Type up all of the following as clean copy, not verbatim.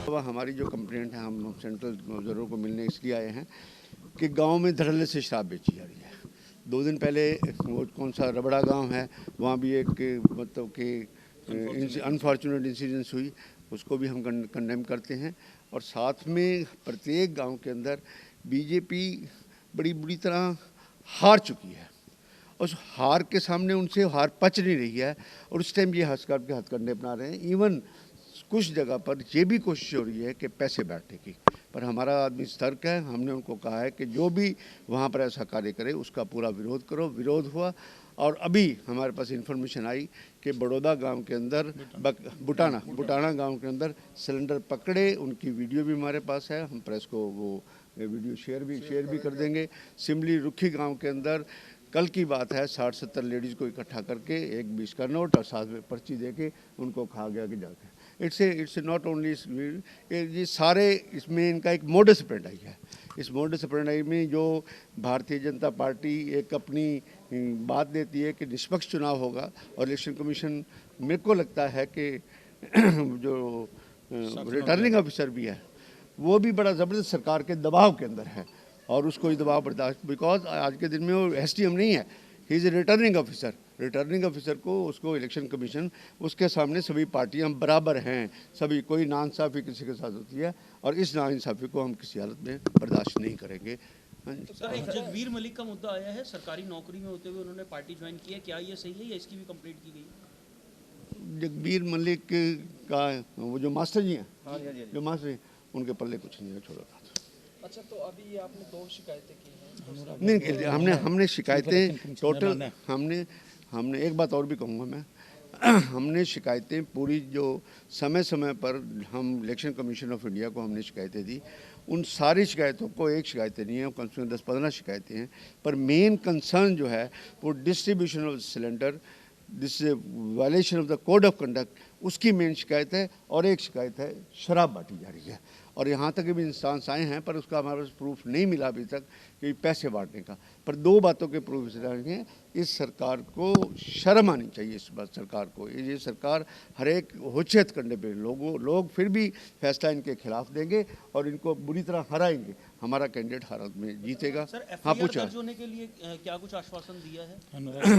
हमारी जो कंप्लेंट है, हम सेंट्रल ऑब्जर्वर को मिलने इसलिए आए हैं कि गांव में धड़ल्ले से शराब बेची जा रही है। 2 दिन पहले वो कौन सा रबड़ा गांव है, वहाँ भी एक मतलब कि अनफॉर्चुनेट इंसिडेंस हुई, उसको भी हम कंडेम करते हैं। और साथ में प्रत्येक गांव के अंदर बीजेपी बड़ी बुरी तरह हार चुकी है। उस हार के सामने उनसे हार पच नहीं रही है और उस टाइम ये हथकंडे अपना रहे हैं। इवन कुछ जगह पर ये भी कोशिश हो रही है कि पैसे बांटने की, पर हमारा आदमी सतर्क है। हमने उनको कहा है कि जो भी वहाँ पर ऐसा कार्य करे उसका पूरा विरोध करो। विरोध हुआ और अभी हमारे पास इन्फॉर्मेशन आई कि बड़ौदा गांव के अंदर बुटाना गांव के अंदर सिलेंडर पकड़े, उनकी वीडियो भी हमारे पास है। हम प्रेस को वो वीडियो शेयर भी कर देंगे। सिमली रुखी गाँव के अंदर कल की बात है, 60-70 लेडीज़ को इकट्ठा करके एक 20 का नोट और साथ में पर्ची दे के उनको कहा गया कि जाके इट्स नॉट ओनली ये सारे इसमें इनका एक मोडस ऑपरेंडी है। इस मोडस ऑपरेंडी में जो भारतीय जनता पार्टी एक अपनी बात देती है कि निष्पक्ष चुनाव होगा, और इलेक्शन कमीशन मेरे को लगता है कि जो रिटर्निंग ऑफिसर भी है वो भी बड़ा ज़बरदस्त सरकार के दबाव के अंदर है और उसको ही दबाव बर्दाश्त, बिकॉज आज के दिन में वो एसडीएम नहीं है, he is a returning officer. Returning officer को उसको इलेक्शन कमीशन उसके सामने सभी पार्टियां बराबर हैं, सभी, कोई नाइंसाफ़ी किसी के साथ होती है और इस नाइंसाफ़ी को हम किसी हालत में बर्दाश्त नहीं करेंगे। तो सर, एक जगबीर मलिक का मुद्दा आया है, सरकारी नौकरी में होते हुए उन्होंने पार्टी ज्वाइन की है, क्या ये सही है या इसकी भी कंप्लेंट की गई है? जगबीर मलिक का वो जो मास्टर जी हैं, जो मास्टर जी, उनके पल्ले कुछ नहीं है, छोड़ो बात। अच्छा, तो अभी ये आपने 2 शिकायतें की हैं? नहीं, हमने शिकायतें टोटल हमने एक बात और भी कहूँगा मैं, हमने शिकायतें पूरी जो समय समय पर हम इलेक्शन कमीशन ऑफ इंडिया को हमने शिकायतें दी, उन सारी शिकायतों को एक शिकायतें नहीं है, कम से कम 10-15 शिकायतें हैं। पर मेन कंसर्न जो है वो distribution of cylinder, this violation of the code of conduct, उसकी मेन शिकायत है। और एक शिकायत है शराब बांटी जा रही है, और यहाँ तक भी इंस्टांस आए हैं पर उसका हमारे पास प्रूफ नहीं मिला अभी तक कि पैसे बांटने का। पर 2 बातों के प्रूफ हैं। इस सरकार को शर्म आनी चाहिए, इस बात सरकार को। ये सरकार हर एक होचे हथकंडे पे लोग फिर भी फैसला इनके खिलाफ देंगे और इनको बुरी तरह हराएंगे। हमारा कैंडिडेट हालत में जीतेगा। हाँ, पूछा दर्ज होने के लिए क्या कुछ आश्वासन दिया है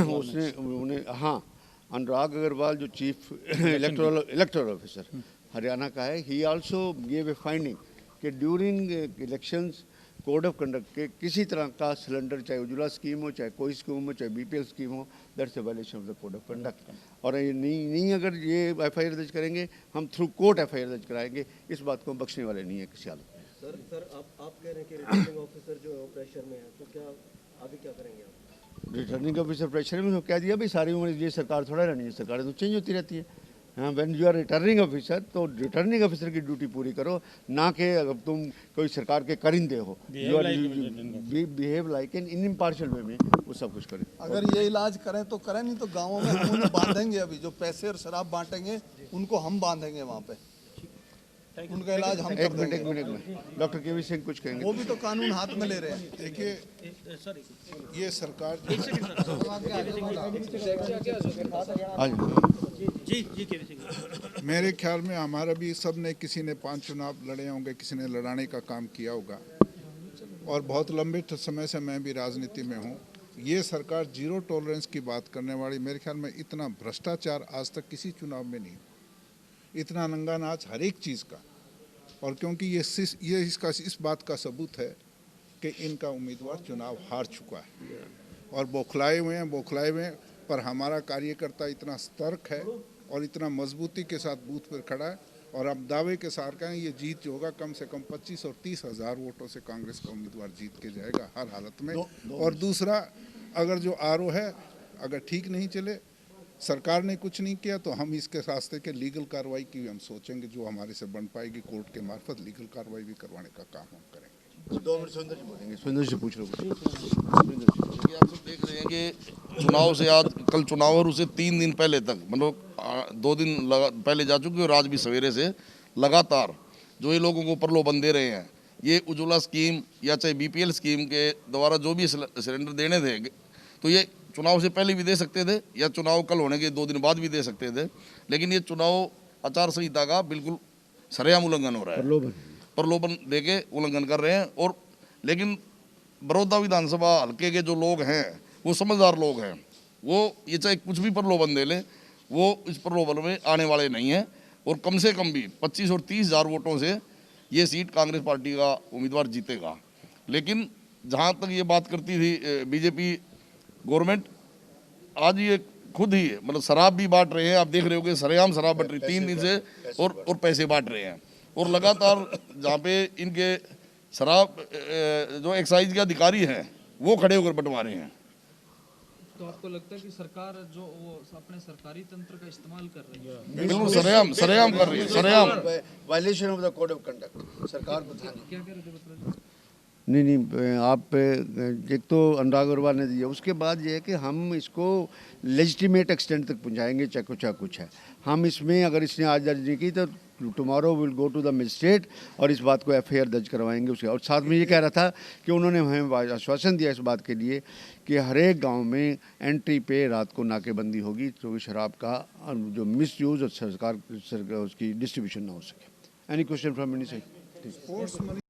उसने उन्हें? हाँ, अनुराग अग्रवाल जो चीफ इलेक्टोरल ऑफिसर हरियाणा का है, he also give a finding कि during elections code of conduct के किसी तरह का सिलेंडर, चाहे उज्ज्वला स्कीम हो, चाहे कोई स्कीम हो, चाहे बीपीएल स्कीम हो, that's a violation of the code of conduct. और ये नहीं अगर ये एफआईआर दर्ज करेंगे, हम थ्रू कोर्ट एफआईआर दर्ज कराएंगे। इस बात को हम बख्शने वाले नहीं है किसी हालत में। सर आप कह रहे हैं कि रिटर्निंग ऑफिसर जो प्रेशर में है, तो क्या आगे क्या करेंगे आप? रिटर्निंग ऑफिसर प्रेशर में कह दिया भाई, सारी उम्र ये सरकार थोड़ा रहनी है, सरकारें तो चेंज होती रहती है। हाँ, when you are returning officer तो रिटर्निंग ऑफिसर की ड्यूटी पूरी करो, ना कि अगर तुम कोई सरकार के करिंदे हो, you are behave like an impartial way में वो सब कुछ करें। अगर ये इलाज करें तो करें, नहीं तो गाँवों में हम उन्हें बांधेंगे। अभी जो पैसे और शराब बांटेंगे उनको हम बांधेंगे वहाँ पे, उनका इलाज हम एक मिनट डॉक्टर केवी सिंह कुछ कहेंगे। वो भी तो कानून हाथ में ले रहे हैं। देखिए, ये सरकार मेरे ख्याल में हमारा भी सब ने, किसी ने 5 चुनाव लड़े होंगे, किसी ने लड़ाने का काम किया होगा, और बहुत लंबे समय से मैं भी राजनीति में हूँ। ये सरकार जीरो टॉलरेंस की बात करने वाली, मेरे ख्याल में इतना भ्रष्टाचार आज तक किसी चुनाव में नहीं, इतना नंगा नाच हर एक चीज़ का। और क्योंकि ये इसका इस बात का सबूत है कि इनका उम्मीदवार चुनाव हार चुका है और बौखलाए हुए हैं, पर हमारा कार्यकर्ता इतना सतर्क है और इतना मजबूती के साथ बूथ पर खड़ा है, और अब दावे के साथ कहें ये जीत जो होगा कम से कम 25 और 30 हज़ार वोटों से कांग्रेस का उम्मीदवार जीत के जाएगा हर हालत में। और दूसरा, अगर जो आरओ है अगर ठीक नहीं चले, सरकार ने कुछ नहीं किया, तो हम इसके रास्ते के लीगल कार्रवाई की हम सोचेंगे, जो हमारे से बन पाएगी कोर्ट के मार्फत लीगल कार्रवाई भी करवाने का काम हम करेंगे। 2 मिनट सुंदर जी बोलेंगे। सुंदर जी पूछ लो। आप सब देख रहे हैं कि चुनाव से आज कल चुनाव और उसे 3 दिन पहले तक, मतलब 2 दिन पहले जा चुके और आज भी सवेरे से लगातार जो ये लोगों को प्रलोभन दे रहे हैं, ये उज्ज्वला स्कीम या चाहे बीपीएल स्कीम के द्वारा जो भी सिलेंडर देने थे, तो ये चुनाव से पहले भी दे सकते थे या चुनाव कल होने के 2 दिन बाद भी दे सकते थे, लेकिन ये चुनाव आचार संहिता का बिल्कुल सरेआम उल्लंघन हो रहा है, प्रलोभन प्रलोभन देके उल्लंघन कर रहे हैं। और लेकिन बड़ौदा विधानसभा हल्के के जो लोग हैं वो समझदार लोग हैं, वो ये चाहे कुछ भी प्रलोभन दे लें वो इस प्रलोभन में आने वाले नहीं हैं। और कम से कम भी 25 और 30 हज़ार वोटों से ये सीट कांग्रेस पार्टी का उम्मीदवार जीतेगा। लेकिन जहाँ तक ये बात करती थी बीजेपी गवर्नमेंट, आज ये खुद ही मतलब शराब भी बांट रहे हैं, आप देख रहे हो कि सरेआम शराब बट रही 3 दिन से, और पैसे बांट रहे हैं। और लगातार जहाँ पे इनके शराब जो एक्साइज के अधिकारी हैं वो खड़े होकर बंटवा रहे हैं। तो आपको लगता है कि सरकार जो वो अपने सरकारी तंत्र का इस्तेमाल कर रही है? बिल्कुल सरेआम कर रही है, सरेआम। Violation of the code of conduct सरकार को था। क्या कह रहे थे बता रहे? नहीं, आप एक तो अनुराग अग्रवाल ने दिया, उसके बाद ये है कि हम इसको लेजिटिमेट एक्सटेंट तक पहुंचाएंगे, चाहे कुछ है। हम इसमें अगर इसने आज दर्ज नहीं की तो tomorrow will go to the magistrate और इस बात को एफआईआर दर्ज करवाएंगे उसके। और साथ में ये कह रहा था कि उन्होंने हमें आश्वासन दिया इस बात के लिए कि हर एक गाँव में एंट्री पे रात को नाकेबंदी होगी तो शराब का जो मिस यूज़ और सरकार उसकी डिस्ट्रीब्यूशन ना हो सके। Any question from any side?